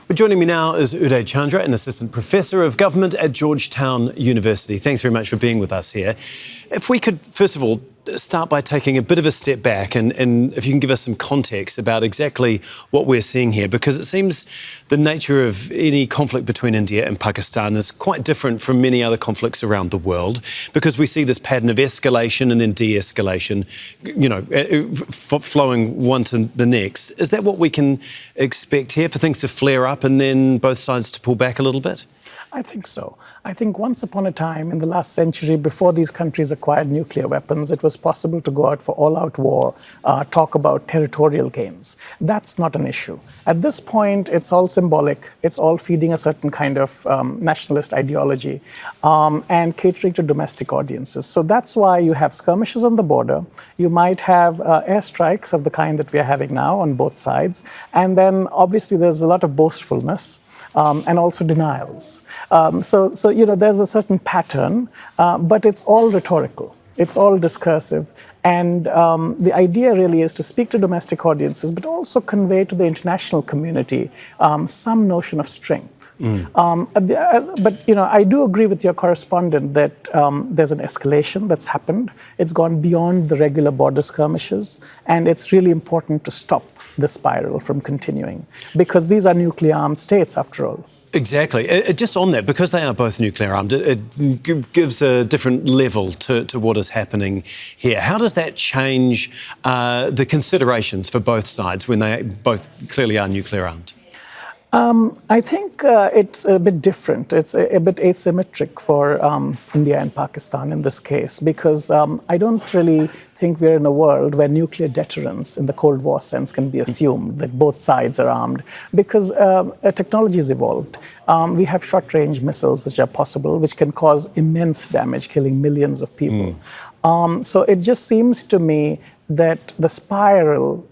Well, joining me now is Uday Chandra, an assistant professor of government at Georgetown University. Thanks very much for being with us here. If we could, first of all, start by taking a bit of a step back and if you can give us some context about exactly what we're seeing here, because it seems the nature of any conflict between India and Pakistan is quite different from many other conflicts around the world, because we see this pattern of escalation and then de-escalation, flowing one to the next. Is that what we can expect here, for things to flare up and then both sides to pull back a little bit? I think so. I think once upon a time in the last century, before these countries acquired nuclear weapons, it was possible to go out for all-out war, talk about territorial gains. That's not an issue. At this point, it's all symbolic. It's all feeding a certain kind of nationalist ideology and catering to domestic audiences. So that's why you have skirmishes on the border. You might have airstrikes of the kind that we are having now on both sides. And then, obviously, there's a lot of boastfulness. And also denials. So there's a certain pattern, but it's all rhetorical. It's all discursive. And the idea really is to speak to domestic audiences, but also convey to the international community some notion of strength. But I do agree with your correspondent that there's an escalation that's happened. It's gone beyond the regular border skirmishes, and it's really important to stop the spiral from continuing, because these are nuclear-armed states, after all. Exactly. Just on that, because they are both nuclear armed, it gives a different level to what is happening here. How does that change the considerations for both sides when they both clearly are nuclear armed? I think it's a bit different. It's a bit asymmetric for India and Pakistan in this case, because I don't really think we're in a world where nuclear deterrence in the Cold War sense can be assumed, that both sides are armed, because technology has evolved. We have short-range missiles which are possible, which can cause immense damage, killing millions of people. So it just seems to me that the spiral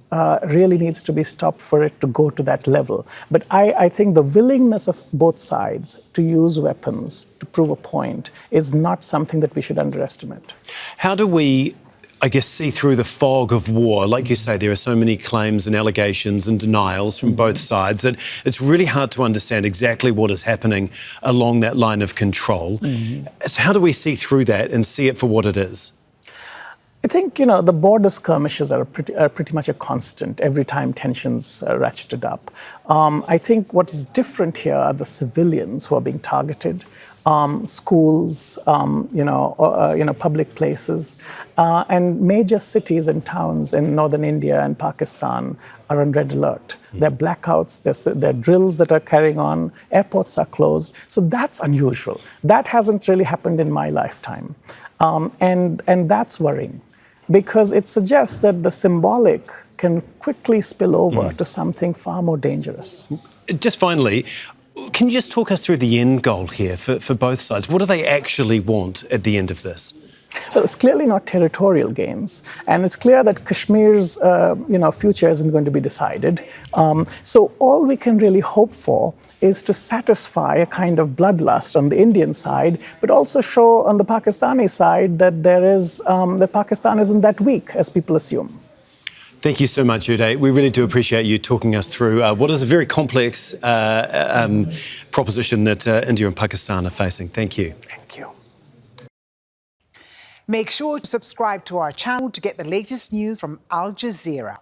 really needs to be stopped for it to go to that level. But I think the willingness of both sides to use weapons to prove a point is not something that we should underestimate. How do we, I guess, see through the fog of war? Like you say, there are so many claims and allegations and denials from both sides that it's really hard to understand exactly what is happening along that line of control. So how do we see through that and see it for what it is? I think, the border skirmishes are pretty much a constant every time tensions are ratcheted up. I think what is different here are the civilians who are being targeted, schools, public places, and major cities and towns in northern India and Pakistan are on red alert. There are blackouts, there are drills that are carrying on, airports are closed. So that's unusual. That hasn't really happened in my lifetime. And that's worrying, because it suggests that the symbolic can quickly spill over to something far more dangerous. Just finally, can you just talk us through the end goal here for both sides? What do they actually want at the end of this? Well, it's clearly not territorial gains, and it's clear that Kashmir's future isn't going to be decided. So all we can really hope for is to satisfy a kind of bloodlust on the Indian side, but also show on the Pakistani side that that Pakistan isn't that weak as people assume. Thank you so much, Uday. We really do appreciate you talking us through what is a very complex proposition that India and Pakistan are facing. Thank you. Thank you. Make sure to subscribe to our channel to get the latest news from Al Jazeera.